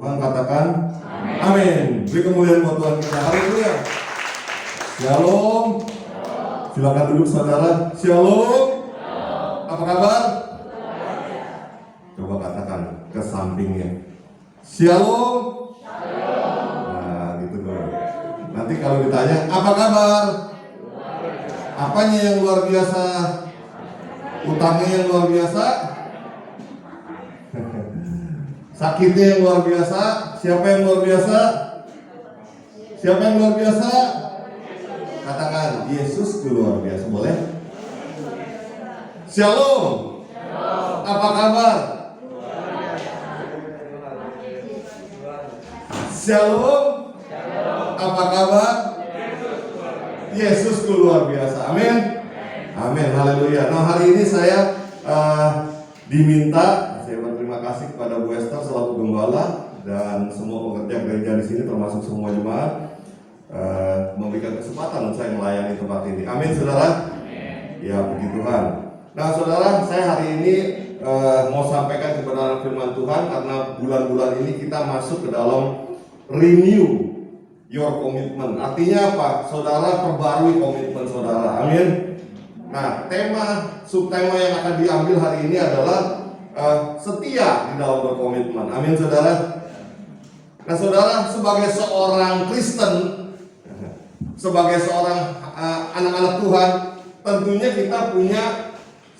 Tuhan katakan amin. Beri kemuliaan buat Tuhan kita. Haleluya. Shalom. Silakan duduk saudara. Shalom. Apa kabar? Coba katakan ke sampingnya. Shalom. Nah, gitu dong. Nanti kalau ditanya, apa kabar? Apanya yang luar biasa? Utangnya yang luar biasa? Sakitnya yang luar biasa? Siapa yang luar biasa? Siapa yang luar biasa? Katakan, Yesus luar biasa. Boleh? Shalom. Apa kabar? Shalom. Apa kabar? Yesus luar biasa. Amin. Amin. Haleluya. Nah, hari ini saya diminta, saya berterima kasih kepada Bu Esther selaku gembala dan semua pekerja gereja di sini termasuk semua jemaat memberikan kesempatan saya melayani tempat ini. Amin, saudara. Ya, puji Tuhan. Nah, saudara, saya hari ini mau sampaikan kebenaran firman Tuhan karena bulan-bulan ini kita masuk ke dalam renew your commitment. Artinya apa? Saudara perbarui komitmen saudara. Amin. Nah, subtema yang akan diambil hari ini adalah setia di dalam berkomitmen. Amin, saudara. Nah, saudara, sebagai seorang Kristen, sebagai seorang anak-anak Tuhan, tentunya kita punya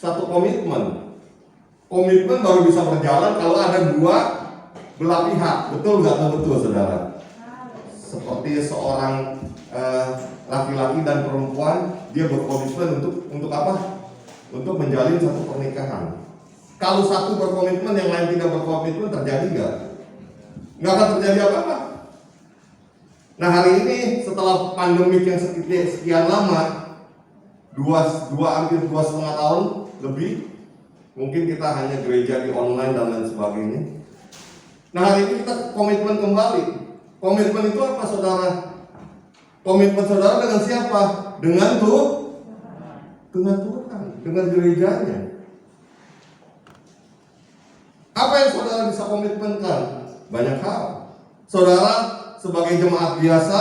satu komitmen. Komitmen baru bisa berjalan kalau ada dua belah pihak. Betul nggak? Betul, saudara. Seperti seorang laki-laki dan perempuan, dia berkomitmen untuk apa? Untuk menjalin satu pernikahan. Kalau satu berkomitmen, yang lain tidak berkomitmen, terjadi nggak? Nggak akan terjadi apa-apa. Nah, hari ini setelah pandemik yang sekian lama, hampir 2,5 tahun lebih, mungkin kita hanya gereja di online dan lain sebagainya. Nah, hari ini kita komitmen kembali. Komitmen itu apa, saudara? Komitmen saudara dengan siapa? Dengan Tuhan, dengan gerejanya. Apa yang saudara bisa komitmenkan? Banyak hal. Saudara sebagai jemaat biasa,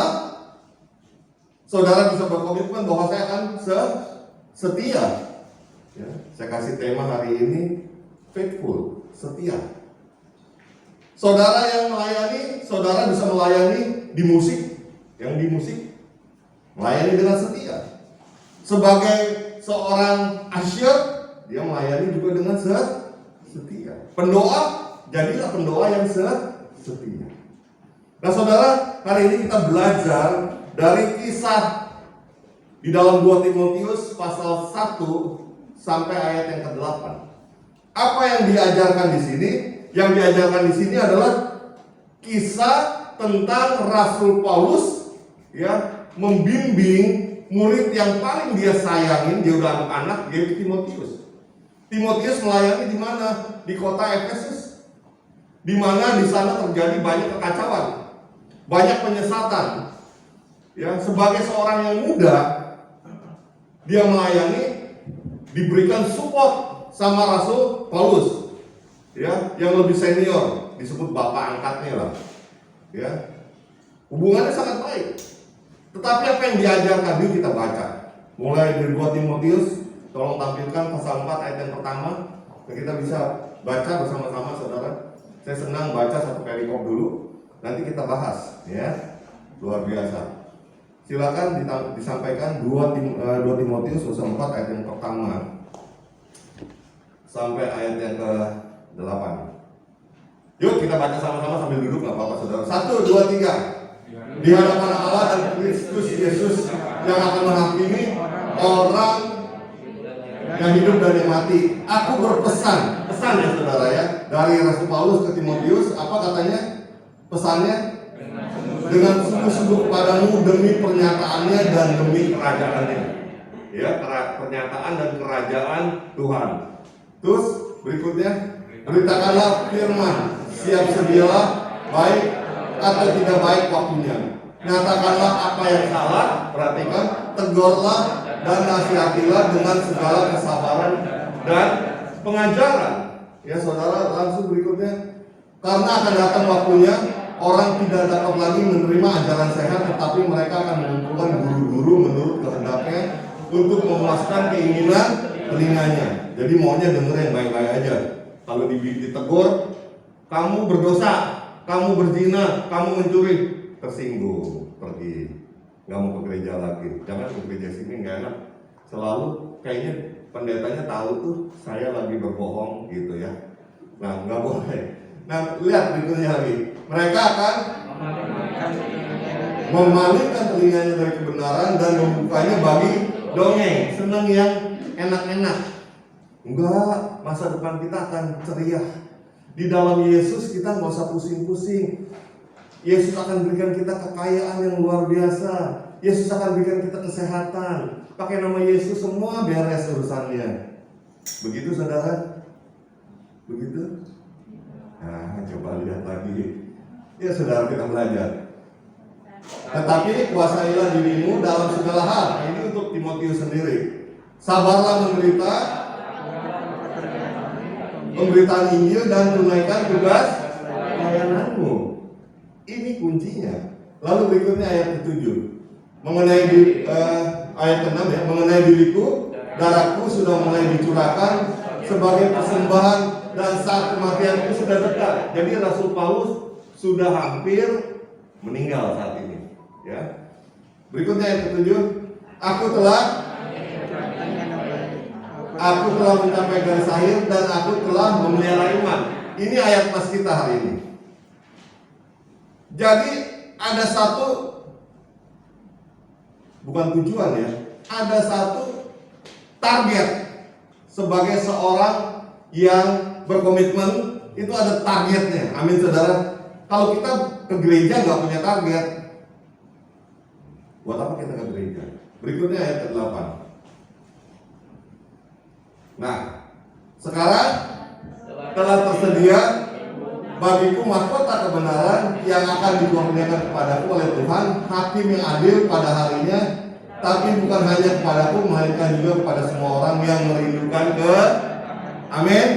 saudara bisa berkomitmen bahwa saya akan setia. Ya, saya kasih tema hari ini faithful, setia. Saudara yang melayani, saudara bisa melayani di musik, melayani dengan setia. Sebagai seorang usher, dia melayani juga dengan setia. Pendoa, jadilah pendoa yang setia. Nah, saudara, hari ini kita belajar dari kisah di dalam 2 Timotius pasal 1 sampai ayat yang ke-8. Apa yang diajarkan di sini? Yang diajarkan di sini adalah kisah tentang Rasul Paulus, ya, membimbing murid yang paling dia sayangin, dia udah anak-anak, yaitu Timotius. Timotius melayani di mana? Di kota Efesus, di mana di sana terjadi banyak kekacauan, banyak penyesatan. Ya, sebagai seorang yang muda, dia melayani, diberikan support sama Rasul Paulus, ya, yang lebih senior, disebut bapak angkatnya lah, ya. Hubungannya sangat baik. Tetapi apa yang diajarkan? Yuk kita baca. Mulai dari 2 Timotius, tolong tampilkan pasal 4 ayat yang pertama. Kita bisa baca bersama-sama, saudara. Saya senang baca satu perikop dulu, nanti kita bahas, ya. Luar biasa. Silakan disampaikan 2 Timotius pasal 4 ayat yang pertama sampai ayat yang ke-8. Yuk kita baca sama-sama sambil duduk, nggak apa-apa, saudara. 1, 2, 3. Di hadapan Allah dan Kristus Yesus yang akan menghakimi orang yang hidup dan yang mati. Aku berpesan, pesan ya saudara ya, dari Rasul Paulus ke Timotius. Apa katanya? Pesannya? Dengan sungguh-sungguh kepadamu demi pernyataannya dan demi kerajaannya. Ya, pernyataan dan kerajaan Tuhan. Terus berikutnya, beritakanlah firman, siap sedialah, baik atau tidak baik waktunya. Nyatakanlah apa yang salah, perhatikan, tegurlah dan nasihatilah dengan segala kesabaran dan pengajaran. Ya saudara, langsung berikutnya, Karena akan datang waktunya orang tidak dapat lagi menerima ajaran sehat, tetapi mereka akan mengumpulkan guru-guru menurut kehendaknya untuk memuaskan keinginan telinganya. Jadi maunya denger yang baik-baik aja. Kalau ditegur, kamu berdosa, kamu berzina, kamu mencuri, tersinggung, pergi. Nggak mau ke gereja lagi. Jangan ke gereja sini, nggak enak. Selalu kayaknya pendetanya tahu tuh saya lagi berbohong gitu ya. Nah, nggak boleh. Nah, lihat berikutnya lagi. Mereka akan memalingkan telinganya dari kebenaran dan membukanya bagi dongeng. Senang yang enak-enak. Enggak, masa depan kita akan ceria. Di dalam Yesus kita nggak usah pusing-pusing. Yesus akan berikan kita kekayaan yang luar biasa. Yesus akan berikan kita kesehatan. Pakai nama Yesus semua beres urusannya. Begitu saudara? Begitu? Nah, coba lihat lagi. Ya saudara, kita belajar. Tetapi kuasailah dirimu dalam segala hal. Ini untuk Timotius sendiri. Sabarlah menderita, pemberitaan Injil dan tunaikan tugas pelayananmu. Ini kuncinya. Lalu berikutnya ayat ke-7. Mengenai ayat ke-6 ya, mengenai diriku, darahku sudah mulai dicurahkan sebagai persembahan dan saat kematianku sudah dekat. Jadi Rasul Paulus sudah hampir meninggal saat ini. Ya. Berikutnya ayat ke-7. Aku telah mencapai garis akhir dan aku telah memelihara iman. Ini ayat pas kita hari ini. Jadi ada satu, bukan tujuan ya, ada satu target sebagai seorang yang berkomitmen, itu ada targetnya. Amin saudara. Kalau kita ke gereja nggak punya target, buat apa kita ke gereja? Berikutnya ayat ke-8. Nah, sekarang telah tersedia bagiku mahkota kebenaran yang akan dikurniakan kepadaku oleh Tuhan, hakim yang adil pada harinya, tapi bukan hanya kepadaku, melainkan juga kepada semua orang yang merindukan ke amin.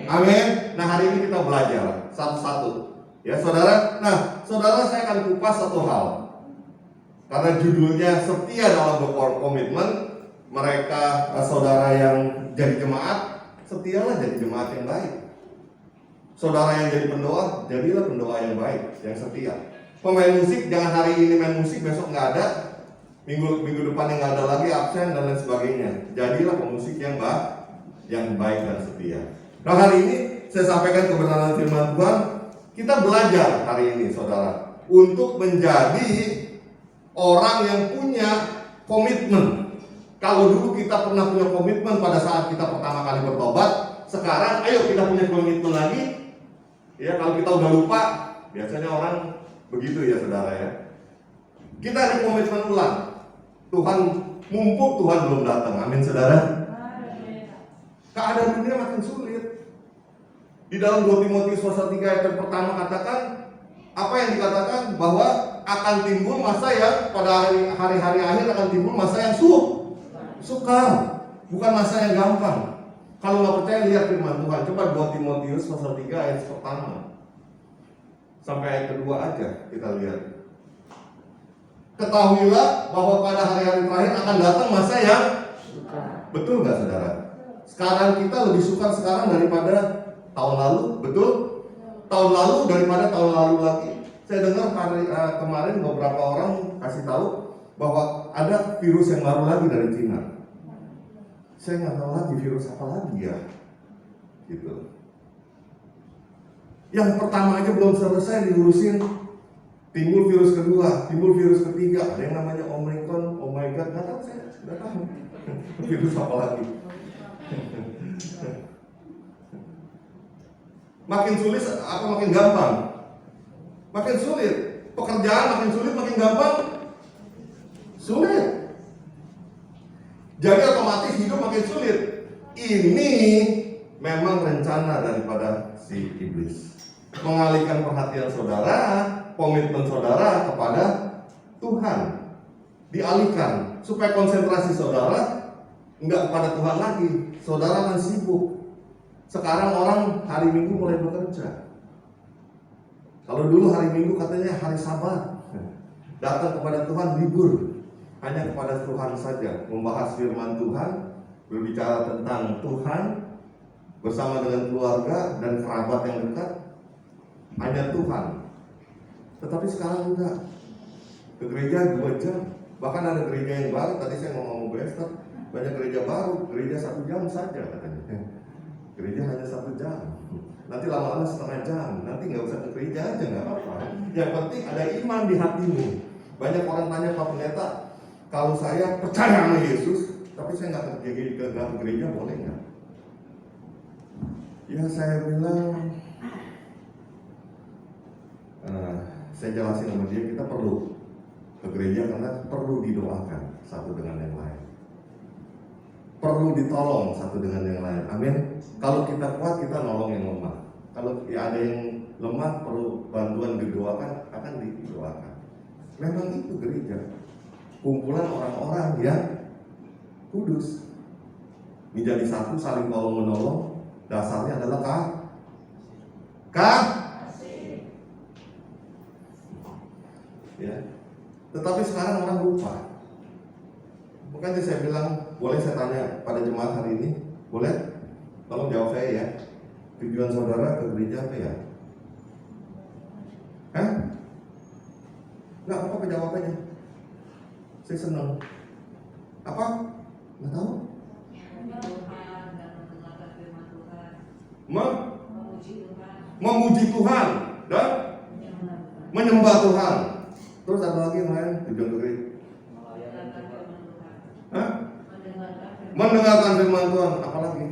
Amin. Nah, hari ini kita belajar satu-satu. Ya, saudara. Nah, saudara, saya akan kupas satu hal. Karena judulnya setia dalam berkomitmen. Mereka saudara yang jadi jemaat, setialah jadi jemaat yang baik. Saudara yang jadi pendoa, jadilah pendoa yang baik, yang setia. Pemain musik, jangan hari ini main musik, besok nggak ada, minggu depan yang nggak ada lagi, absen dan lain sebagainya. Jadilah pemusik yang baik dan setia. Nah, hari ini saya sampaikan kebenaran firman Tuhan. Kita belajar hari ini, saudara, untuk menjadi orang yang punya komitmen. Kalau dulu kita pernah punya komitmen pada saat kita pertama kali bertobat, sekarang ayo kita punya komitmen lagi. Ya, kalau kita udah lupa, biasanya orang begitu ya saudara ya. Kita ada komitmen ulang. Tuhan, mumpung Tuhan belum datang. Amin saudara. Keadaan dunia makin sulit. Di dalam 2 Timotius pasal 3 ayat yang pertama katakan, apa yang dikatakan bahwa akan timbul masa yang pada hari-hari akhir akan timbul masa yang sukar, bukan masa yang gampang. Kalau nggak percaya lihat firman Tuhan. Coba 2 Timotius pasal 3 ayat pertama sampai ayat kedua aja kita lihat. Ketahuilah bahwa pada hari-hari terakhir akan datang masa yang sukar. Betul nggak saudara? Sekarang kita lebih sukar sekarang daripada tahun lalu, betul? Tahun lalu daripada tahun lalu lagi. Saya dengar kemarin beberapa orang kasih tahu bahwa ada virus yang baru lagi dari Cina. Saya nggak tahu lagi virus apa lagi ya, gitu. Yang pertama aja belum selesai diurusin, timbul virus kedua, timbul virus ketiga. Ada yang namanya Omicron, oh my god, nggak tahu saya, nggak tahu virus apa lagi. Makin sulit apa makin gampang? Makin sulit. Pekerjaan makin sulit, makin gampang? Sulit. Jadi otomatis hidup makin sulit. Ini memang rencana daripada si iblis. Mengalihkan perhatian saudara, komitmen saudara kepada Tuhan. Dialihkan supaya konsentrasi saudara enggak kepada Tuhan lagi. Saudara kan sibuk. Sekarang orang hari Minggu mulai bekerja. Kalau dulu hari Minggu katanya hari Sabat, datang kepada Tuhan libur, hanya kepada Tuhan saja, membahas firman Tuhan, berbicara tentang Tuhan bersama dengan keluarga dan kerabat yang dekat, hanya Tuhan. Tetapi sekarang enggak, ke gereja 2 jam, bahkan ada gereja yang baru. Tadi saya ngomong Bu Esther, banyak gereja baru, gereja 1 jam saja katanya. Gereja hanya 1 jam, nanti lama-lama setengah jam, nanti nggak usah ke gereja aja, nggak apa-apa. Yang penting ada iman di hatimu. Banyak orang tanya Pak Pendeta, kalau saya percaya sama Yesus, tapi saya nggak ke gereja, boleh nggak? Ya saya bilang, saya jelasin sama dia, kita perlu ke gereja karena perlu didoakan satu dengan yang lain, perlu ditolong satu dengan yang lain. Amin. Kalau kita kuat, kita nolong yang lemah. Kalau ada yang lemah perlu bantuan didoakan, akan didoakan. Memang itu gereja, kumpulan orang-orang yang kudus, menjadi satu, saling tolong menolong. Dasarnya adalah kasih. Ya. Tetapi sekarang orang lupa. Makanya saya bilang, boleh saya tanya pada jemaat hari ini? Boleh? Tolong jawab saya ya. Tujuan saudara ke gereja apa ya? Hah? Nggak apa-apa jawabannya. Saya senang. Apa? Nggak tahu. Memuji Tuhan dan menyembah Tuhan. Terus ada lagi yang lain tujuan ke gereja? Hah? Mendengarkan firman Tuhan. Apa lagi?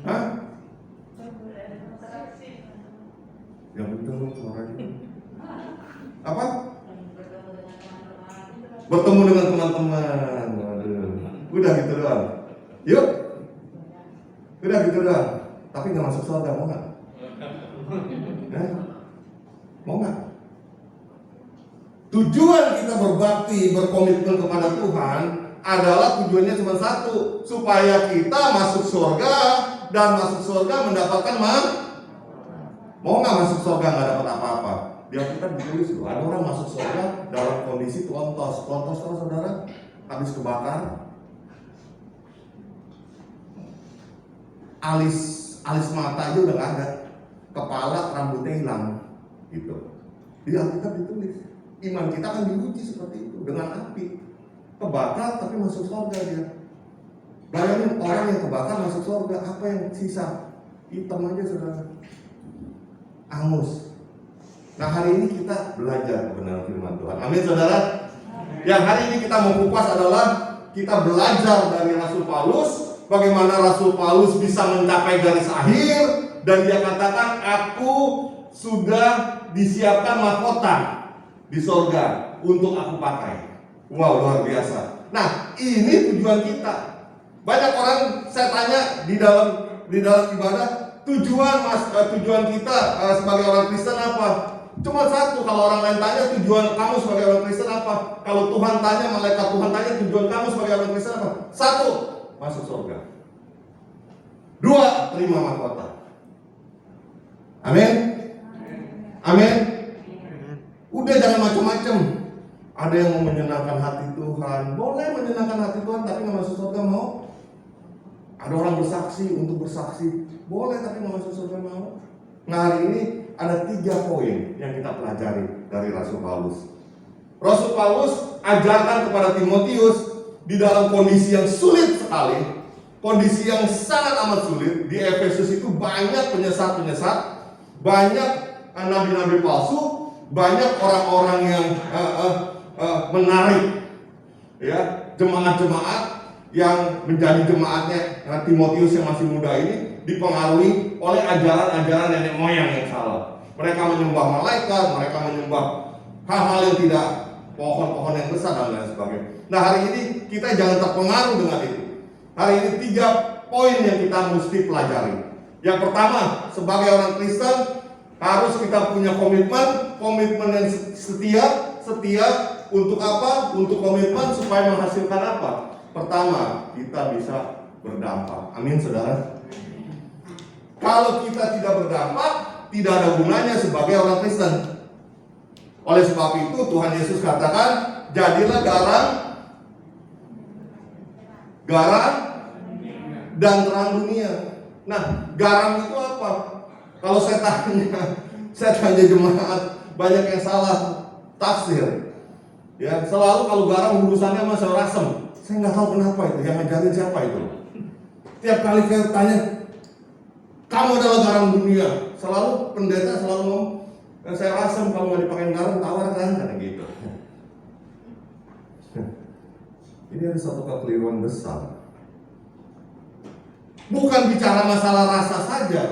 Hah? Yang betul suaranya. Apa? Bertemu dengan teman-teman. Udah gitu doang. Yuk. Udah gitu doang. Tapi nggak masuk surga, mau nggak? Mau nggak? Tujuan kita berbakti, berkomitmen kepada Tuhan adalah tujuannya cuma satu, supaya kita masuk surga dan masuk surga mendapatkan mau nggak masuk surga nggak dapat apa-apa? Di Alkitab ditulis loh, ada orang masuk surga dalam kondisi klontos. Klontos tahu saudara? Habis kebakar, alis mata aja udah nggak ada, kepala rambutnya hilang, gitu. Di Alkitab ditulis, iman kita akan diuji seperti itu dengan api. Kebakar tapi masuk surga dia. Bayangin orang yang kebakar masuk surga, apa yang sisa? Hitam aja saudara. Angus. Nah hari ini kita belajar kebenaran firman Tuhan. Amin saudara. Yang hari ini kita mau kupas adalah kita belajar dari Rasul Paulus, bagaimana Rasul Paulus bisa mencapai garis akhir, dan dia katakan, aku sudah disiapkan mahkota di surga untuk aku pakai. Wow, luar biasa. Nah ini tujuan kita. Banyak orang saya tanya di dalam ibadah, tujuan kita sebagai orang Kristen apa? Cuma satu. Kalau orang lain tanya tujuan kamu sebagai orang Kristen apa? Kalau Tuhan tanya, malaikat Tuhan tanya tujuan kamu sebagai orang Kristen apa? Satu, masuk surga. Dua, terima mahkota. Amin. Amin. Udah jangan macam-macam. Ada yang mau menyenangkan hati Tuhan, boleh menyenangkan hati Tuhan, tapi nggak masuk surga mau. Ada orang bersaksi untuk bersaksi, boleh tapi nggak masuk surga mau. Nah hari ini ada 3 poin yang kita pelajari dari Rasul Paulus. Rasul Paulus ajarkan kepada Timotius di dalam kondisi yang sulit sekali, kondisi yang sangat amat sulit. Di Efesus itu banyak penyesat-penyesat, banyak nabi-nabi palsu, banyak orang-orang yang menarik ya jemaat-jemaat yang menjadi jemaatnya Timotius yang masih muda ini dipengaruhi oleh ajaran-ajaran nenek moyang yang salah. Mereka menyembah malaikat, mereka menyembah hal-hal yang tidak, pohon-pohon yang besar dan lain sebagainya. Nah hari ini kita jangan terpengaruh dengan itu. Hari ini 3 poin yang kita mesti pelajari. Yang pertama, sebagai orang Kristen harus kita punya komitmen yang setia untuk apa? Untuk komitmen supaya menghasilkan apa? Pertama, kita bisa berdampak. Amin saudara. Kalau kita tidak berdampak, tidak ada gunanya sebagai orang Kristen. Oleh sebab itu Tuhan Yesus katakan, jadilah garam dan terang dunia. Nah, garam itu apa? Kalau saya tanya jemaat, banyak yang salah tafsir. Ya, selalu kalau garam urusannya sama sayur asem. Saya nggak tahu kenapa itu. Yang ngajarin siapa itu? Tiap kali saya tanya, kamu adalah garam dunia. Selalu pendeta selalu ngomong, sayur asem kalau nggak dipakai garam tawarkan, kayak gitu. Ini ada satu kekeliruan besar. Bukan bicara masalah rasa saja,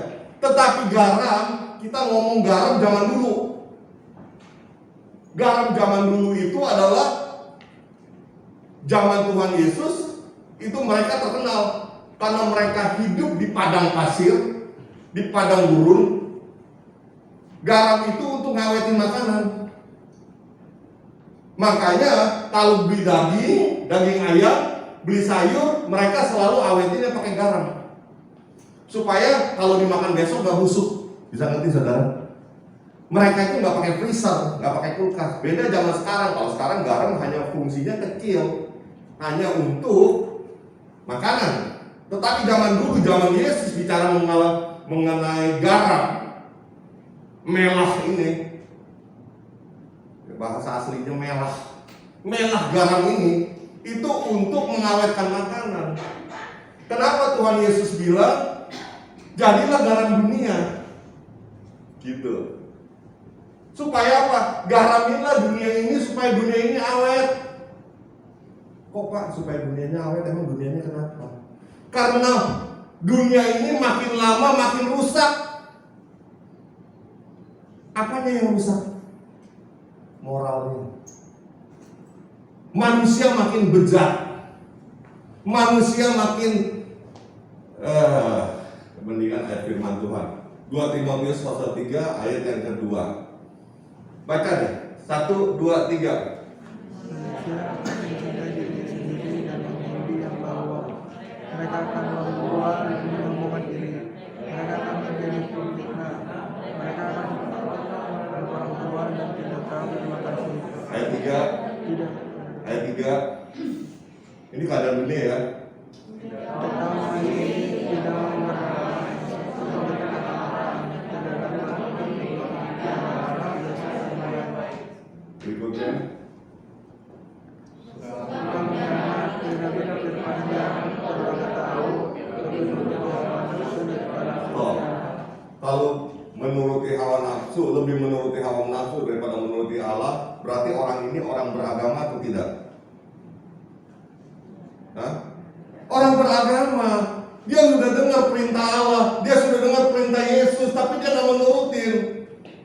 tetapi garam, kita ngomong garam zaman dulu. Garam zaman dulu itu adalah zaman Tuhan Yesus, itu mereka terkenal karena mereka hidup di padang pasir, di padang gurun. Garam itu untuk ngawetin makanan. Makanya kalau beli daging ayam, beli sayur, mereka selalu awetinnya pakai garam. Supaya kalau dimakan besok gak busuk. Bisa ngerti saudara? Mereka itu nggak pakai freezer, nggak pakai kulkas. Beda zaman sekarang. Kalau sekarang garam hanya fungsinya kecil, hanya untuk makanan. Tetapi zaman dulu, zaman Yesus bicara mengenai garam, melah ini, bahasa aslinya melah garam ini, itu untuk mengawetkan makanan. Kenapa Tuhan Yesus bilang, jadilah garam dunia, gitu. Supaya apa? Garamilah dunia ini supaya dunia ini awet. Kok Pak supaya dunianya awet? Emang dunianya kenapa? Karena dunia ini makin lama makin rusak. Apanya yang rusak? Moralnya. Manusia makin bejat. Manusia makin mendingan ayat firman Tuhan. 2 Timotius pasal 3 ayat yang kedua. Baca deh, 1, 2, 3. Mereka akan membuat menyombongkan diri. Mereka akan menjadi pemfitnah. Mereka akan berbuat buah dan tidak tahu terima kasih. Ayat 3. Tidak. Ayat 3. Ini keadaan dunia ya. Tidak tahu lagi, tidak mau berdoa. Berikutnya. Kalau menuruti hawa nafsu, lebih menuruti hawa nafsu daripada menuruti Allah, berarti orang ini orang beragama atau tidak? Hah? Orang beragama, dia sudah dengar perintah Allah, dia sudah dengar perintah Yesus, tapi dia nggak menurutin.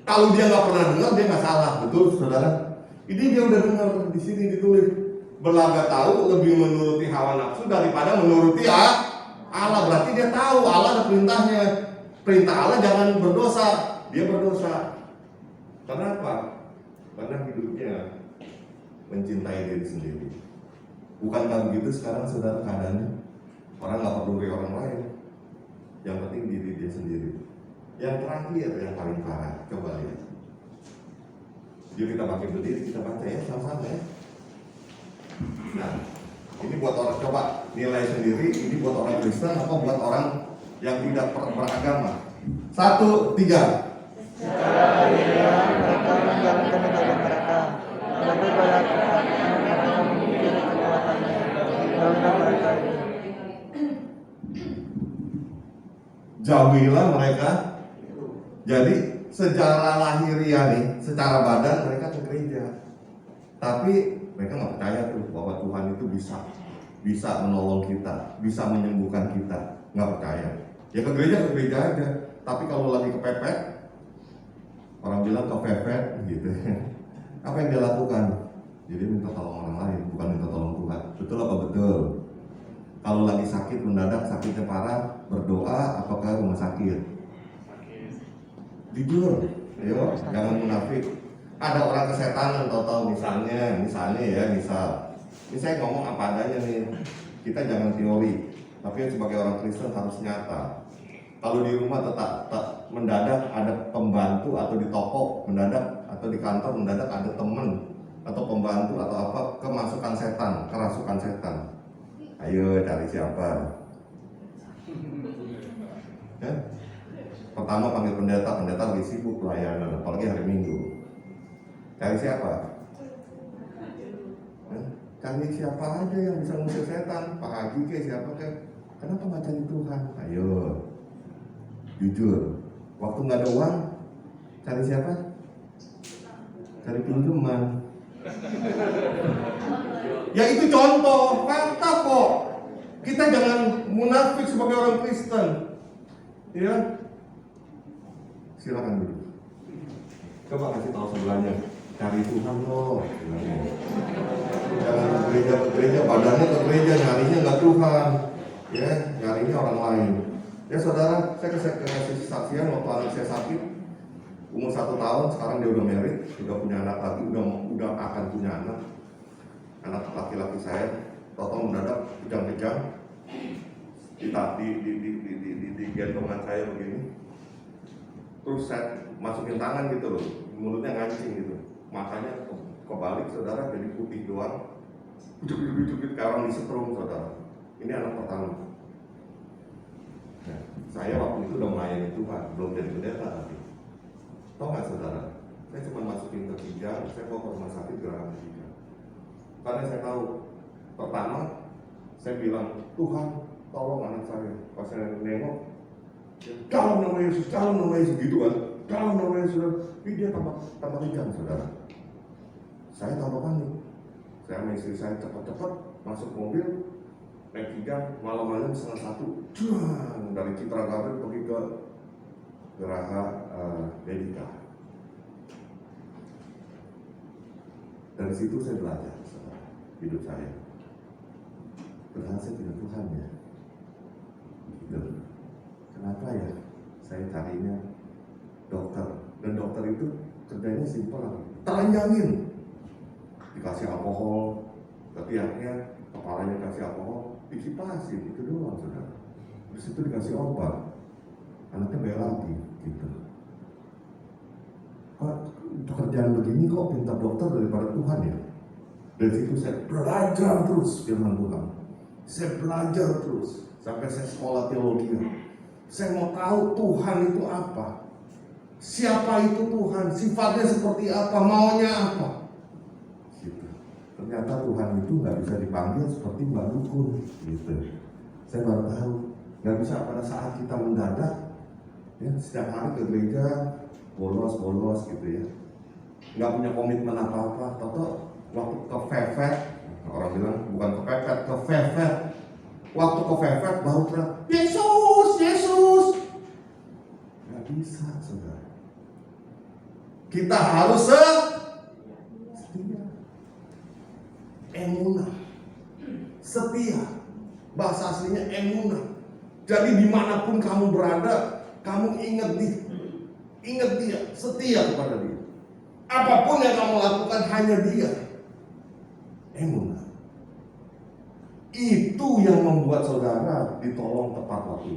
Kalau dia nggak pernah dengar, dia nggak salah, betul saudara? Ini dia udah dengar, di sini ditulis, berlaga tahu lebih menuruti hawa nafsu daripada menuruti Allah. Berarti dia tahu Allah ada perintahnya. Perintah Allah jangan berdosa, dia berdosa. Kenapa? Karena hidupnya mencintai diri sendiri. Bukankah begitu sekarang saudara keadaannya? Orang nggak peduli orang lain, yang penting diri dia sendiri. Yang terakhir yang paling parah, coba lihat. Yuk kita bangkit berdiri, kita baca ya sama-sama ya. Nah, ini buat orang, coba nilai sendiri, ini buat orang Kristen atau buat orang yang tidak beragama. 1, 3. Secara ideal mereka menjalankan ibadah mereka, tetapi pada kenyataannya mereka memikir kekuatannya. Jauhilah mereka itu. Jauhilah mereka. Jadi secara lahiriah nih, secara badan mereka ke gereja, tapi mereka nggak percaya tuh bahwa Tuhan itu bisa menolong kita, bisa menyembuhkan kita. Nggak percaya. Ya ke gereja aja. Tapi kalau lagi kepepet, orang bilang kepepet gitu. Apa yang dia lakukan? Jadi minta tolong orang lain, bukan minta tolong Tuhan. Betul apa betul? Kalau lagi sakit mendadak, sakitnya parah, berdoa apakah rumah sakit? Jujur, ayo jangan munafik. Ada orang kesetanan tahu-tahu misalnya ya, ini saya ngomong apa adanya nih. Kita jangan teori, tapi sebagai orang Kristen harus nyata. Kalau di rumah tetap mendadak ada pembantu, atau di toko mendadak, atau di kantor mendadak ada teman atau pembantu atau apa, kerasukan setan. Ayo cari siapa? Ya? Pertama panggil pendeta lagi sibuk pelayanan, apalagi hari Minggu. Cari siapa? Cari siapa aja yang bisa ngusir setan? Pak Haji ke siapa ke? Kenapa nggak cari Tuhan? Ayo, jujur. Waktu nggak ada uang, cari siapa? Cari pinjaman. Ya itu contoh, fakta kok. Kita jangan munafik sebagai orang Kristen. Ya, silakan dulu. Coba kasih tahu sebelahnya, cari Tuhan loh. Jangan ke gereja, badannya ke gereja, nyarinya nggak Tuhan. Ya, nyarinya orang lain. Ya saudara, saya kasih saksian waktu anak saya sakit, umur 1 tahun, sekarang dia udah married, udah punya anak lagi, udah akan punya anak laki-laki saya. Toto mendadak kejang-kejang di gendongan saya begini, terus saya masukin tangan gitu loh, mulutnya ngancing gitu, matanya kebalik saudara, jadi putih doang, ujuk-ujuk kayak orang disetrum saudara. Ini anak pertama. Nah, saya waktu itu udah melayani Tuhan, belum jadi pendeta tapi. Tahu nggak saudara? Saya cuma masukin ke kijang, saya bawa ke rumah sakit Geraha Kijang. Karena saya tahu, pertama saya bilang, Tuhan tolong anak saya. Pas saya nengok, dalam nama Yesus gitu kan, dalam nama Yesus. Tapi dia tambah kijang saudara. Saya tambah panik. Saya sama istri saya cepat-cepat masuk mobil, naik kijang, malam-malam 1:30, dari Citra Garden pergi ke Geraha Medika. Dari situ saya belajar hidup saya. Ternyata saya tidak Tuhan ya. Gitu. Kenapa ya? Saya carinya dokter, dan dokter itu kerjanya simpel, telanjangin, dikasih alkohol, ketiaknya kepalanya kasih alkohol, dikipasin, itu doang saudara. Terus itu dikasih obat, anaknya bayar lagi, gitu. Kok pekerjaan begini kok pinta dokter daripada Tuhan ya? Dari situ saya belajar terus firman Tuhan. Saya belajar terus sampai saya sekolah teologi. Saya mau tahu Tuhan itu apa, siapa itu Tuhan, sifatnya seperti apa, maunya apa. Gitu. Ternyata Tuhan itu nggak bisa dipanggil seperti Mbak Dukun. Gitu. Saya baru tahu, nggak bisa pada saat kita mendadak, ya, setiap hari ke gereja bolos gitu ya, nggak punya komitmen apa-apa. Toto waktu kepepet, orang bilang bukan kepepet, kepepet. Waktu kepepet baru teriak, Yesus. Nggak bisa, saudara. Kita harus setia, emunah, setia. Bahasa aslinya emunah. Jadi dimanapun kamu berada, kamu ingat dia, setia kepada dia. Apapun yang kamu lakukan hanya dia. Emunah. Itu yang membuat saudara ditolong tepat waktu.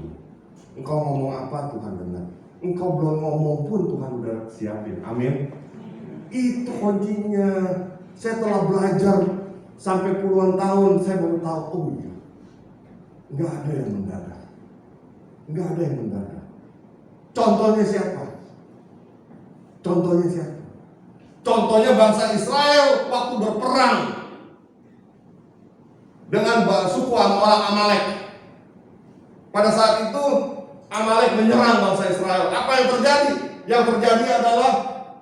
Engkau ngomong apa Tuhan dengar. Engkau belum ngomong pun Tuhan udah siapin. Amin. Itu kuncinya. Saya telah belajar sampai puluhan tahun, saya baru tahu, oh iya, nggak ada yang mendadak. Nggak ada yang mendadak. Contohnya siapa? Contohnya bangsa Israel waktu berperang dengan suku orang Amalek. Pada saat itu Amalek menyerang bangsa Israel. Apa yang terjadi? Yang terjadi adalah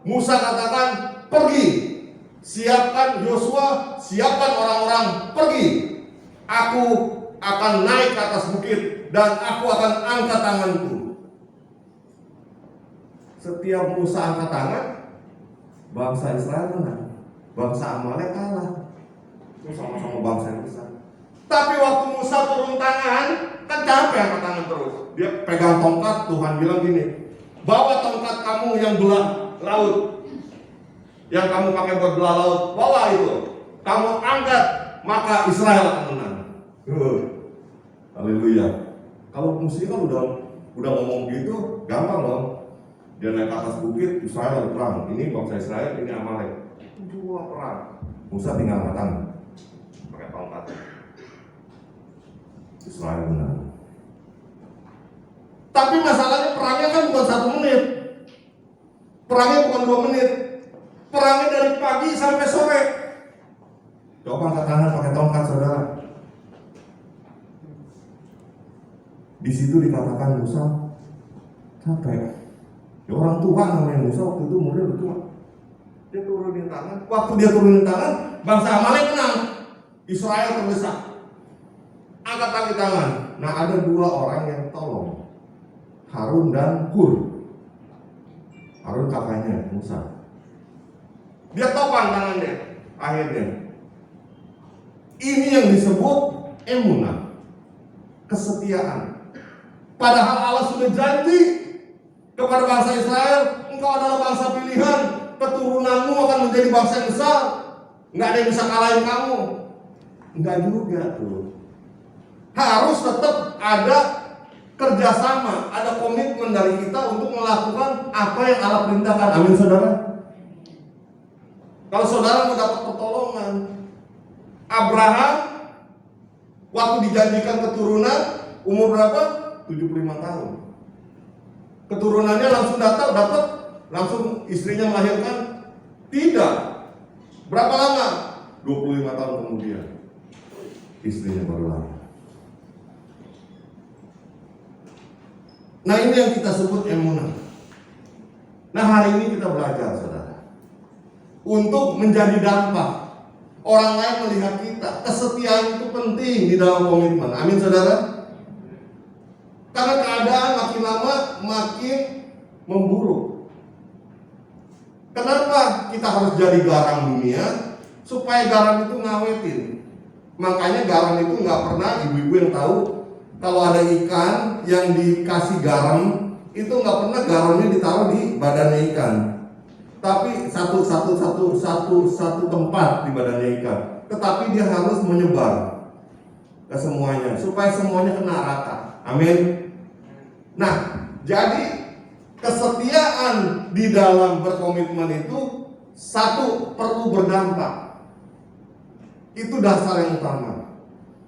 Musa katakan, pergi, siapkan Yosua, siapkan orang-orang, pergi. Aku akan naik ke atas bukit dan aku akan angkat tanganku. Setiap Musa angkat tangan, bangsa Israel menang, bangsa Amalek kalah. Itu sama-sama bangsa yang besar. Tapi waktu Musa turun tangan, kan capek angkat tangan terus. Dia pegang tongkat, Tuhan bilang gini, bawa tongkat kamu yang belah laut, yang kamu pakai buat belah laut, bawa itu. Kamu angkat, maka Israel akan menang. Haleluya. Kalau musuhnya kan udah Udah ngomong gitu, gampang dong. Dia naik ke atas bukit, Israel ada perang. Ini bangsa Israel, ini Amalek. Dua perang. Musa tinggal angkat tangan, pakai tongkat. Israel menang. Tapi masalahnya perangnya kan bukan 1 menit. Perangnya bukan 2 menit. Perangnya dari pagi sampai sore. Coba angkat tangan pakai tongkat, saudara. Di situ dikatakan Musa capek. Ya, orang tua namanya Musa waktu itu umurnya udah tua. Dia turunin tangan. Waktu dia turunin tangan, bangsa Amalek menang. Israel terdesak. Angkat lagi tangan. Nah, ada 2 orang yang tolong, Harun dan Hur. Harun kakaknya Musa. Dia topang tangannya. Akhirnya ini yang disebut emunah, kesetiaan. Padahal Allah sudah janji kepada bangsa Israel, engkau adalah bangsa pilihan, keturunanmu akan menjadi bangsa yang besar, nggak ada yang bisa kalahin kamu. Enggak juga tuh. Harus tetap ada kerjasama, ada komitmen dari kita untuk melakukan apa yang Allah perintahkan. Amin, saudara. Kalau saudara mau dapat pertolongan, Abraham waktu dijanjikan keturunan umur berapa? 75 tahun. Keturunannya langsung datang, dapat langsung istrinya melahirkan? Tidak. Berapa lama? 25 tahun kemudian istrinya baru lahir. Nah, ini yang kita sebut emunah. Nah, hari ini kita belajar, saudara, untuk menjadi dampak. Orang lain melihat kita. Kesetiaan itu penting di dalam komitmen. Amin, saudara. Karena keadaan makin lama makin memburuk. Kenapa kita harus jadi garam dunia? Supaya garam itu ngawetin. Makanya garam itu nggak pernah, ibu-ibu yang tahu, kalau ada ikan yang dikasih garam, itu nggak pernah garamnya ditaruh di badannya ikan, tapi satu tempat di badannya ikan. Tetapi dia harus menyebar ke semuanya supaya semuanya kena rata. Amin. Nah, jadi kesetiaan di dalam berkomitmen itu satu, perlu berdampak. Itu dasar yang utama.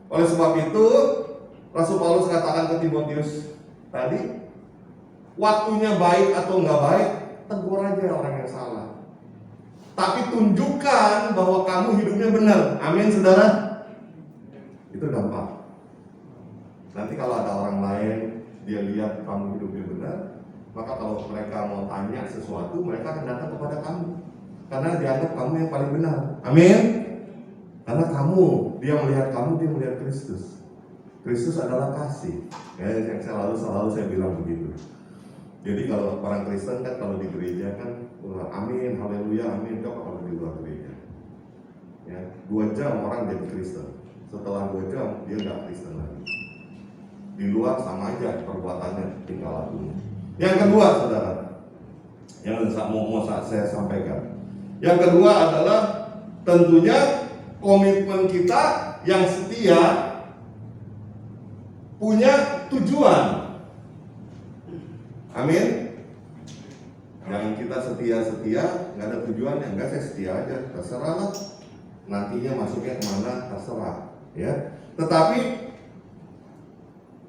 Oleh sebab itu Rasul Paulus katakan ke Timotius tadi, waktunya baik atau nggak baik, tegur aja orang yang salah. Tapi tunjukkan bahwa kamu hidupnya benar. Amin, saudara. Itu dampak. Nanti kalau ada orang lain, dia lihat kamu hidupnya benar, maka kalau mereka mau tanya sesuatu, mereka akan datang kepada kamu. Karena dianggap kamu yang paling benar. Amin. Karena dia melihat kamu, dia melihat Kristus. Kristus adalah kasih. Ya, yang selalu saya bilang begitu. Jadi kalau orang Kristen kan kalau di gereja kan, amin, haleluya, amin. Coba kalau di luar gereja, ya 2 jam orang jadi Kristen. Setelah 2 jam dia nggak Kristen lagi. Di luar sama aja perbuatannya, tinggal lakunya. Yang kedua, saudara, yang mau saya sampaikan. Yang kedua adalah tentunya komitmen kita yang setia punya tujuan. Amin. Jangan kita setia nggak ada tujuan, ya enggak, saya setia aja, terserah lah. Nantinya masuknya kemana terserah, ya. Tetapi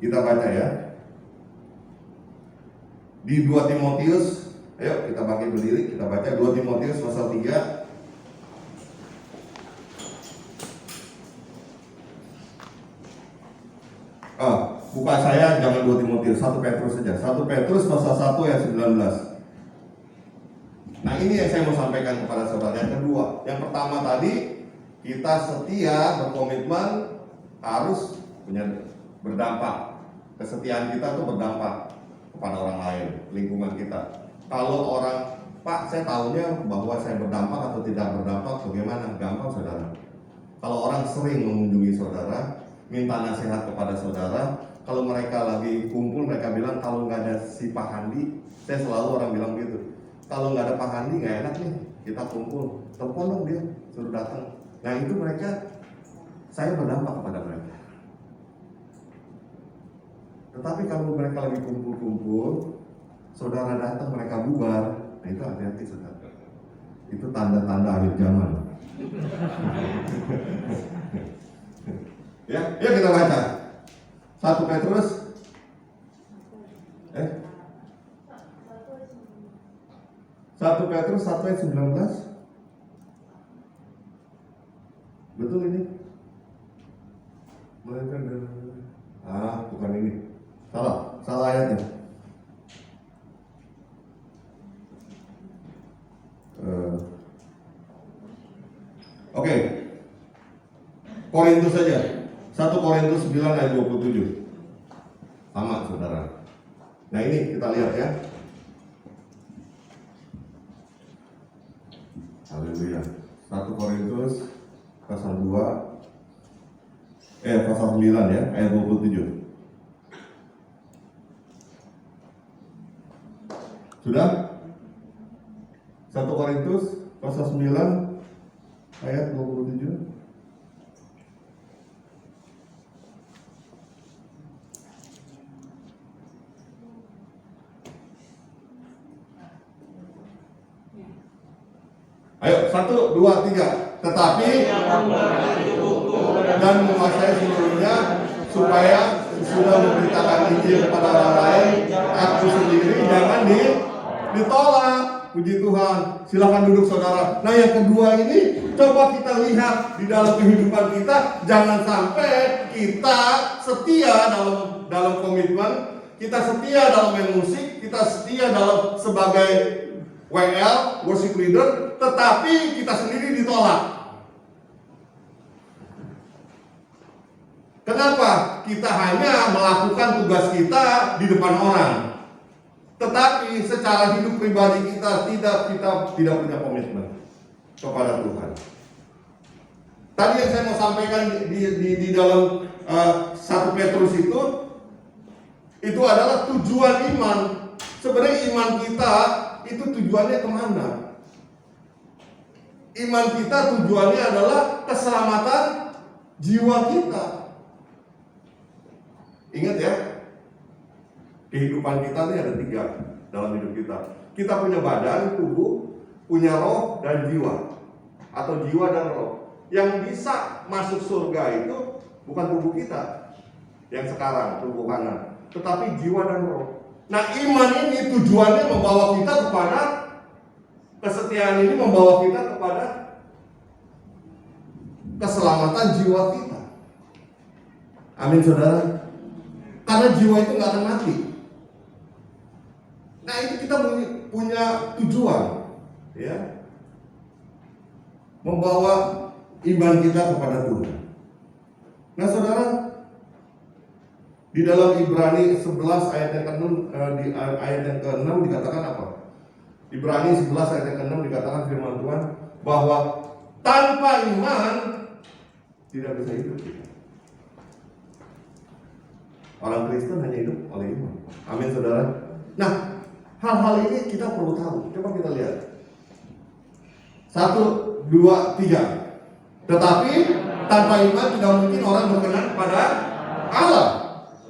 kita baca ya di 2 Timotius. Ayo kita pakai berdiri, kita baca 2 Timotius pasal 3. Buka saya jangan 2 Timotius, 1 Petrus saja. 1 Petrus pasal 1 ayat 19. Nah, ini yang saya mau sampaikan kepada saudara. Yang kedua, yang pertama tadi, kita setia berkomitmen harus punya berdampak. Kesetiaan kita tuh berdampak kepada orang lain, lingkungan kita. Kalau orang, Pak, saya tahunya bahwa saya berdampak atau tidak berdampak, bagaimana? Gampang, saudara. Kalau orang sering mengunjungi saudara, minta nasihat kepada saudara, kalau mereka lagi kumpul, mereka bilang kalau nggak ada si Pak Handi, saya selalu orang bilang gitu, kalau nggak ada Pak Handi nggak enak nih, kita kumpul, telepon dong dia, suruh datang. Nah itu mereka, saya berdampak kepada mereka. Tetapi kalau mereka lagi kumpul-kumpul, saudara datang mereka bubar, nah itu hati-hati saudara. Itu tanda-tanda akhir zaman. Ya, yuk kita baca 1 Petrus 1 Petrus 1 ayat 19. Betul ini? Bukan ini. Salah ayatnya. Oke. Korintus saja. 1 Korintus 9 ayat 27. Sama saudara. Nah ini kita lihat ya. Haleluya. 1 Korintus pasal 2 pasal 9 ya, ayat 27. Sudah? 1 Korintus pasal 9 ayat 27. Ayo, 1, 2, 3. Tetapi dan menguasai seluruhnya, supaya sudah memberitakan Injil kepada orang lain, aku sendiri jangan ditolak. Puji Tuhan. Silakan duduk saudara. Nah yang kedua ini, coba kita lihat di dalam kehidupan kita, jangan sampai kita setia dalam komitmen, kita setia dalam main musik, kita setia dalam sebagai WL, worship leader, tetapi kita sendiri ditolak. Kenapa? Kita hanya melakukan tugas kita di depan orang, tetapi secara hidup pribadi kita tidak punya komitmen kepada Tuhan. Tadi yang saya mau sampaikan di dalam 1 Petrus itu adalah tujuan iman. Sebenarnya iman kita itu tujuannya kemana? Iman kita tujuannya adalah keselamatan jiwa kita. Ingat ya, kehidupan kita ini ada 3 dalam hidup kita. Kita punya badan, tubuh, punya roh dan jiwa, atau jiwa dan roh. Yang bisa masuk surga itu bukan tubuh kita yang sekarang, tubuh kanan, tetapi jiwa dan roh. Nah iman ini tujuannya membawa kita kepada kesetiaan, ini membawa kita kepada keselamatan jiwa kita. Amin saudara. Karena jiwa itu nggak akan mati. Nah itu kita punya tujuan, ya, membawa iman kita kepada Tuhan. Nah saudara, di dalam Ibrani 11 ayat yang ke-6 di ayat yang ke-6 dikatakan apa? Ibrani 11 ayat yang ke-6 dikatakan firman Tuhan bahwa tanpa iman tidak bisa hidup kita. Orang Kristen hanya hidup oleh iman. Amin saudara. Nah, hal-hal ini kita perlu tahu. Coba kita lihat. 1, 2, 3. Tetapi tanpa iman tidak mungkin orang berkenan kepada Allah.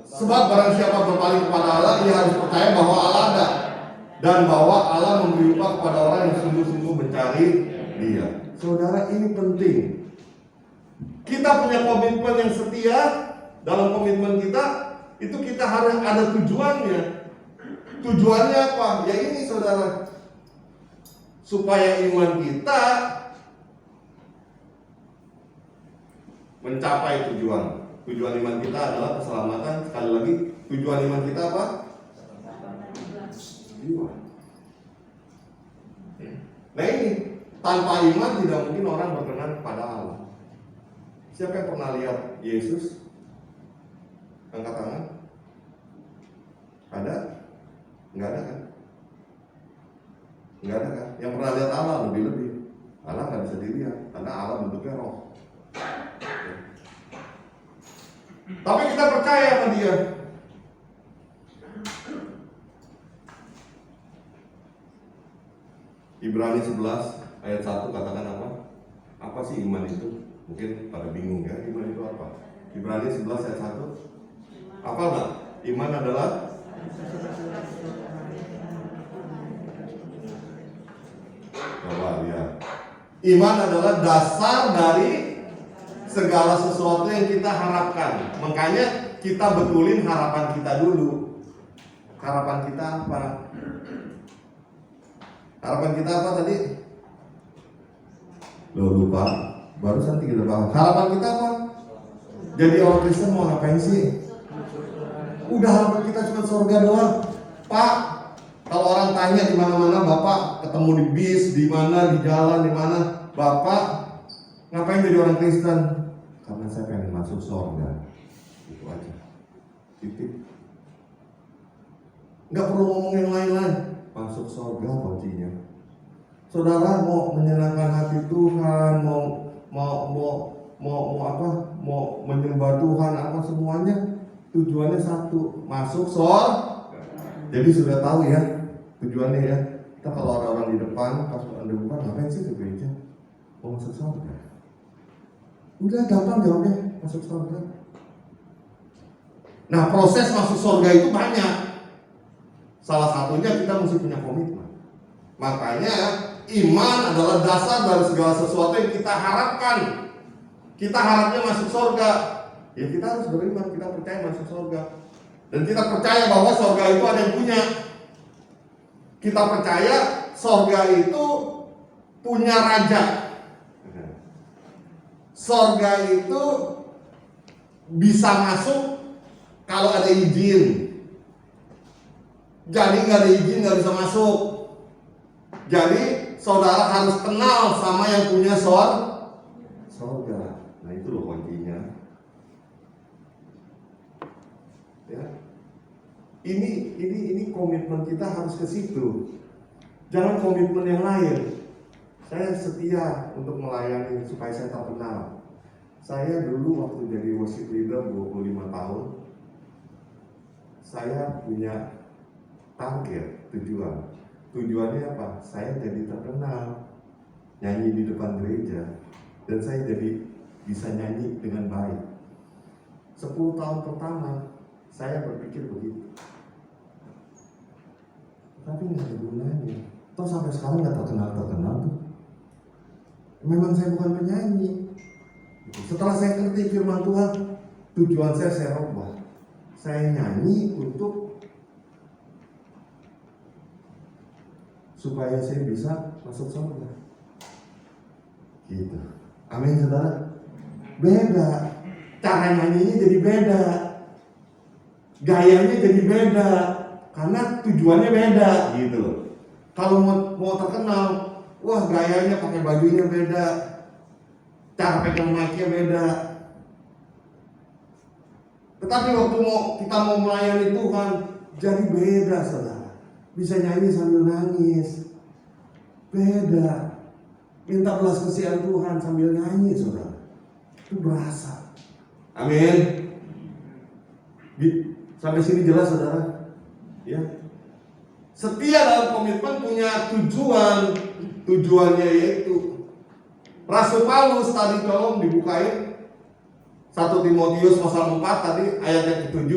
Sebab barang siapa berpaling kepada Allah, ia harus percaya bahwa Allah ada, dan bahwa Allah memberi upah kepada orang yang sungguh-sungguh mencari Dia. Saudara, ini penting. Kita punya komitmen yang setia. Dalam komitmen kita itu kita harus ada tujuannya. Tujuannya apa? Ya ini saudara, supaya iman kita mencapai tujuan. Tujuan iman kita adalah keselamatan. Sekali lagi, tujuan iman kita apa? Jiwa. Nah ini, tanpa iman tidak mungkin orang berkenan kepada Allah. Siapa yang pernah lihat Yesus? Angkat tangan. Ada? Enggak ada kan? Enggak ada kan? Yang pernah lihat Allah lebih-lebih. Allah nggak bisa dilihat karena Allah bentuknya roh. Tapi kita percaya sama Dia. Ibrani 11 ayat 1 katakan apa? Apa sih iman itu? Mungkin pada bingung ya, iman itu apa? Ibrani 11 ayat 1. Apa enggak? Iman adalah coba lihat. Iman adalah dasar dari segala sesuatu yang kita harapkan. Makanya kita betulin harapan kita dulu. Harapan kita apa? Harapan kita apa tadi? Lo lupa. Barusan kita bahas. Harapan kita apa? Jadi orang Kristen mau ngapain sih? Udah harapan kita cuma surga doang. Pak, kalau orang tanya di mana-mana, Bapak ketemu di bis, di mana, di jalan, di mana, Bapak ngapain jadi orang Kristen? Karena saya pengen masuk surga. Itu aja. Titik. Nggak perlu ngomong yang lain-lain. Masuk surga kuncinya. Saudara mau menyenangkan hati Tuhan, mau menyembah Tuhan, apa semuanya tujuannya satu, masuk surga. Jadi sudah tahu ya tujuannya ya. Kita kalau orang-orang di depan, pas orang di depan ngapain sih ke gereja? Mau masuk surga. Udah gampang jawabnya, masuk surga. Nah, proses masuk surga itu banyak. Salah satunya kita mesti punya komitmen. Makanya iman adalah dasar dari segala sesuatu yang kita harapkan. Kita harapnya masuk surga. Ya kita harus beriman, kita percaya masuk surga. Dan kita percaya bahwa surga itu ada yang punya. Kita percaya surga itu punya raja. Surga itu bisa masuk kalau ada izin. Jadi nggak ada izin nggak bisa masuk. Jadi saudara harus kenal sama yang punya surga. Nah itu loh kuncinya. Ya. Ini komitmen kita harus ke situ. Jangan komitmen yang lain. Saya setia untuk melayani supaya saya terkenal. Saya dulu waktu jadi worship leader 25 tahun, saya punya target, tujuan. Tujuannya apa? Saya jadi terkenal, nyanyi di depan gereja, dan saya jadi bisa nyanyi dengan baik. 10 tahun pertama, saya berpikir begitu. Tapi nggak ada gunanya. Toh sampai sekarang nggak terkenal tuh. Memang saya bukan penyanyi. Setelah saya ngerti firman Tuhan, tujuan saya rubah. Saya nyanyi untuk supaya saya bisa masuk surga. Gitu. Amin saudara. Beda. Cara nyanyinya jadi beda. Gayanya jadi beda. Karena tujuannya beda gitu loh. Kalau mau terkenal, wah gayanya pakai bajunya beda. Cara pegang mic-nya beda. Tetapi waktu kita mau melayani Tuhan, jadi beda saudara. Bisa nyanyi sambil nangis. Beda. Minta belas kasihan Tuhan sambil nyanyi saudara. Itu berasa. Amin. Sampai sini jelas saudara? Ya. Setia dalam komitmen punya tujuan. Tujuannya yaitu Rasul Paulus tadi tolong dibukain 1 Timotius pasal 4 tadi ayat yang ke-7.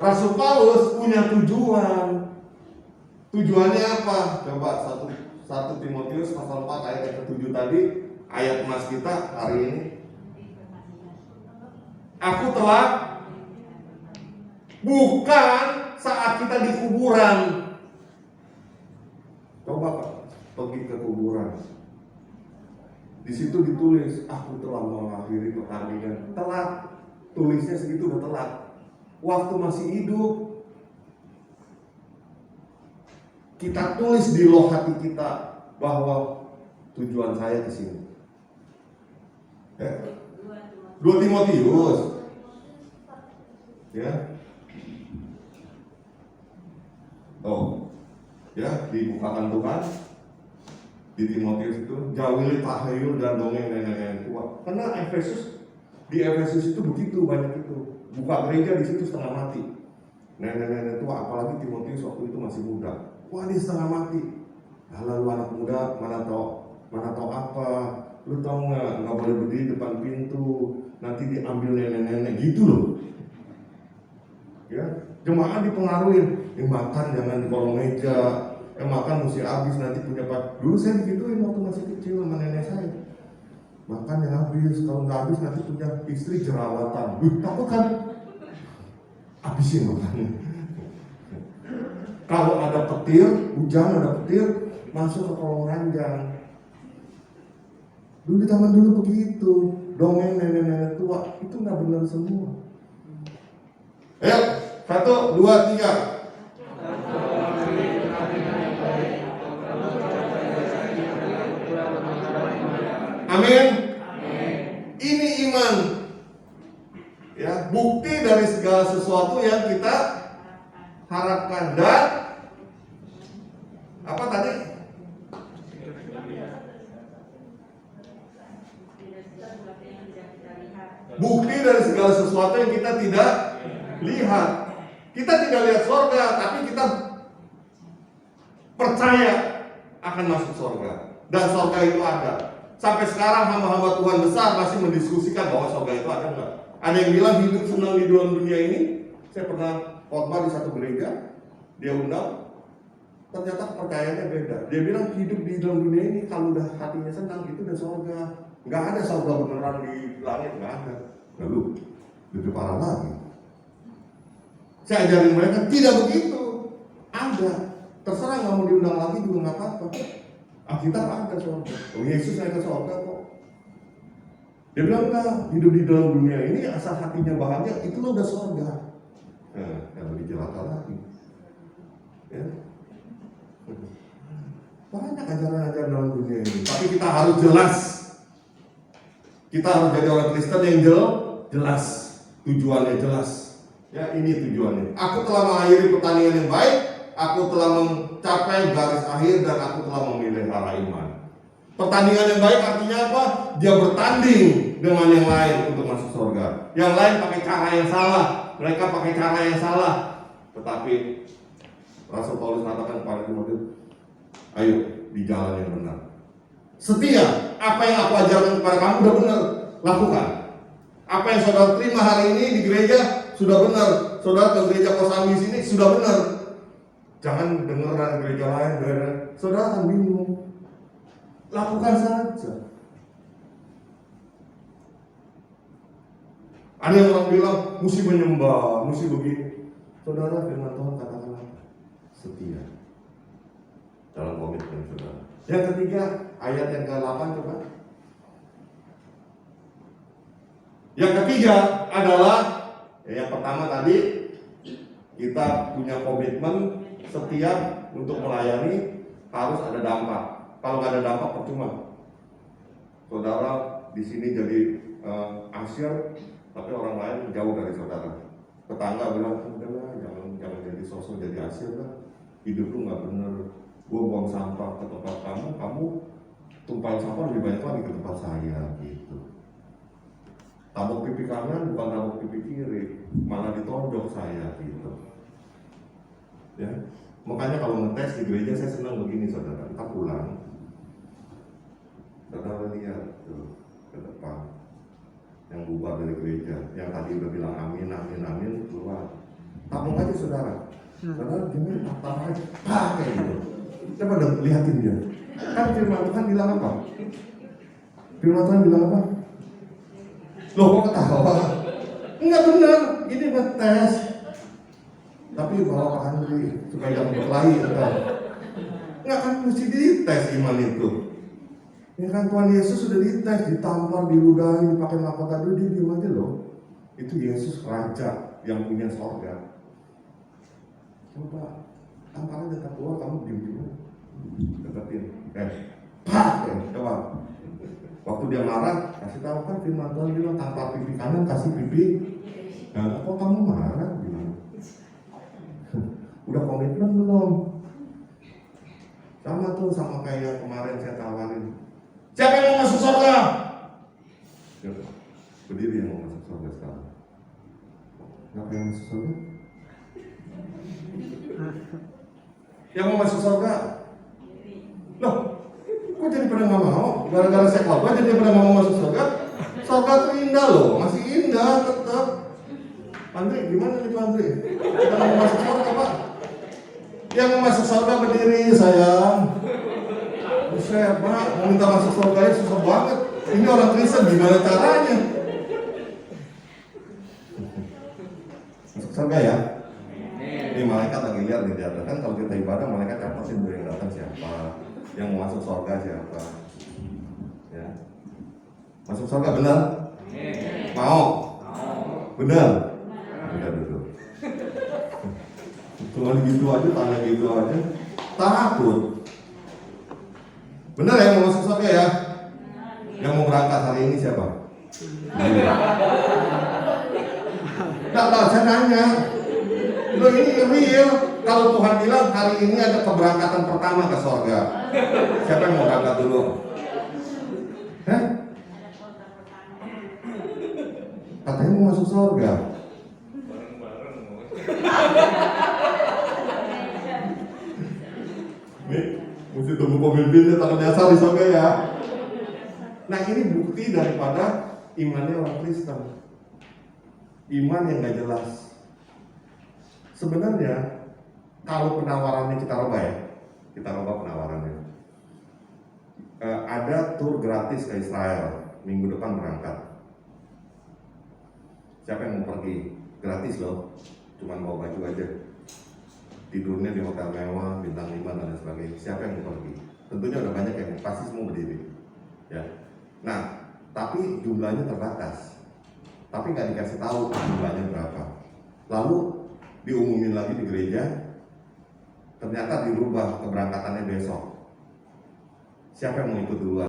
Rasul Paulus punya tujuan. Tujuannya apa? Coba 1 Timotius pasal 4 ayat yang ke-7 tadi, ayat emas kita hari ini. Aku telah bukan saat kita di kuburan. Coba Pak, pergi ke kuburan. Di situ ditulis, aku telah mengakhiri pertandingan. Telat, tulisnya segitu udah telat. Waktu masih hidup, kita tulis di loh hati kita bahwa tujuan saya ke sini. 2 Timotius, ya, ya dibukakan Tuhan. Di Timotius itu jauhi tahayul dan dongeng nenek-nenek tua. Karena di Efesus itu begitu banyak itu. Buka gereja di situ setengah mati. Nenek-nenek tua, apalagi Timotius waktu itu masih muda. Wah dia setengah mati. Lalu anak muda mana tahu apa? Lu tahu nggak boleh berdiri depan pintu. nanti diambil nenek-nenek gitu loh. Ya, jemaah dipengaruhi, makan jangan di kolong meja, makan mesti habis nanti punya pak. Dulu saya digituin waktu masih kecil sama nenek saya. Makan yang habis, kalau nggak habis nanti punya istri jerawatan. Takut kan? Habisin makannya. Kalau ada petir, hujan ada petir, masuk ke kolong ranjang. Dulu di taman dulu begitu, dongeng nenek-nenek tua itu nggak benar semua. Ayo, 1, 2, 3. Amin. Ini iman. Ya, bukti dari segala sesuatu yang kita harapkan. Dan apa tadi? Bukti dari segala sesuatu yang kita tidak lihat. Kita tidak lihat surga, tapi kita percaya akan masuk surga. Dan surga itu ada. Sampai sekarang hamba-hamba Tuhan besar masih mendiskusikan bahwa surga itu ada enggak. Ada yang bilang hidup senang di dalam dunia ini. Saya pernah khotbah di satu gereja, dia undang, ternyata kepercayaannya beda. Dia bilang hidup di dalam dunia ini kalau udah hatinya senang itu udah surga. Nggak ada surga beneran di langit, nggak ada. Lalu lebih parah lagi. Saya ajarin mereka tidak begitu. Ada. Terserah nggak mau diundang lagi juga nggak apa-apa. Alkitab ada surga. Oh, Yesus naik ke surga kok. Dia bilang enggak, hidup di dalam dunia ini asal hatinya bahagia, itu lo udah surga. Yang lebih jelata lagi. Ya. Banyak ajaran-ajaran dalam dunia ini. Tapi kita harus jelas. Kita harus jadi orang Kristen yang jelas. Tujuannya jelas. Ya, ini tujuannya. Aku telah mengakhiri pertandingan yang baik. Aku telah mencapai garis akhir dan aku telah memelihara iman. Pertandingan yang baik artinya apa? Dia bertanding dengan yang lain untuk masuk surga. Yang lain pakai cara yang salah, mereka pakai cara yang salah. Tetapi Rasul Paulus katakan kepada Timotius, ayo di jalan yang benar. Setia, apa yang aku ajarkan kepada kamu udah benar, lakukan. Apa yang saudara terima hari ini di gereja sudah benar. Saudara ke gereja Kosambi sini sudah benar. Jangan dengar dari gereja lain, saudara akan bingung. Lakukan saja. Ada yang orang bilang, mesti menyembah, mesti begini. Saudara, firman Tuhan katakan setia dalam komitmen saudara. Yang ketiga, ayat yang ke-8 coba. Yang ketiga adalah, yang pertama tadi, kita punya komitmen setiap untuk melayani harus ada dampak. Kalau nggak ada dampak percuma. Saudara di sini jadi asyir, tapi orang lain jauh dari saudara. Tetangga bilang, udahlah, jangan jadi sosok jadi asyir lah. Hidup lu nggak bener. Gua buang sampah ke tempat kamu tumpahin sampah lebih banyak lagi ke tempat saya gitu. Tabok pipi kanan bukan tabok pipi kiri, malah ditonjok saya gitu. Ya, makanya kalau ngetes di gereja saya senang begini saudara. Kita pulang. Saudara lihat tuh ke depan yang bubar dari gereja, yang tadi udah bilang amin, amin, amin, keluar. Tabung aja saudara. Saudara gini, apa aja, kayak gitu. Coba dong lihatin dia. Kan firman Tuhan bilang apa? Firman Tuhan bilang apa? Loh kok ketawa? Enggak benar, ini ngetes. Tapi bawa Pak Andri supaya jangan berkelahi kan? Enggak kan mesti dites iman itu. Ya kan Tuhan Yesus sudah dites, ditampar, diludahi, dipakai mahkota dulu, dia diam aja loh. Itu Yesus Raja yang punya sorga. Coba tamparan datang keluar, kamu diam-diam deketin. Coba. Waktu dia marah, kasih tahu kan firman Tuhan bilang tampar pipi kanan, kasih pipi. Nah, kok kamu marah? Bilang. Udah komitmen belum? Sama tuh, sama kayak kemarin saya tawarin. Siapa yang mau masuk surga? Berdiri yang mau masuk surga sekarang. Siapa yang masuk surga? Yang mau masuk surga? Loh, kok jadi pada nggak mau? Gara-gara saya khotbah jadi pada nggak mau masuk surga? Surga tuh indah loh, masih indah tetap. Andre, gimana nih Pak Andre? Kita mau masuk surga Pak? Yang mau masuk surga berdiri sayang. Buset Pak, mau minta masuk surga ya susah banget. Ini orang Kristen gimana caranya? Masuk surga ya? Ini malaikat lagi lihat nih dia kan kalau kita ibadah malaikat apa sih yang datang siapa? Yang mau masuk surga siapa? Ya. Masuk surga benar? Mau? Benar? Benar duduk. Cuma gitu aja, tanya gitu aja. Takut. Benar ya mau masuk surga ya? Yang mau berangkat hari ini siapa? Enggak, saya nanya. Loh ini real. Kalau Tuhan bilang hari ini ada keberangkatan pertama ke surga. Siapa yang mau berangkat dulu? Hah? Katanya mau masuk surga. Nih, mesti tunggu pemimpinnya tanggal dasar di surga ya. Nah ini bukti daripada imannya orang Kristen. Iman yang gak jelas. Sebenarnya kalau penawarannya kita rubah ya, kita rubah penawarannya. Ada tour gratis ke Israel minggu depan berangkat. Siapa yang mau pergi? Gratis loh, cuman bawa baju aja. Tidurnya di hotel mewah, bintang 5 dan lain sebagainya. Siapa yang mau pergi? Tentunya udah banyak yang pasti semua berdiri. Ya. Nah, tapi jumlahnya terbatas. Tapi nggak dikasih tahu jumlahnya berapa. Lalu diumumin lagi di gereja, ternyata dirubah keberangkatannya besok. Siapa yang mau ikut duluan?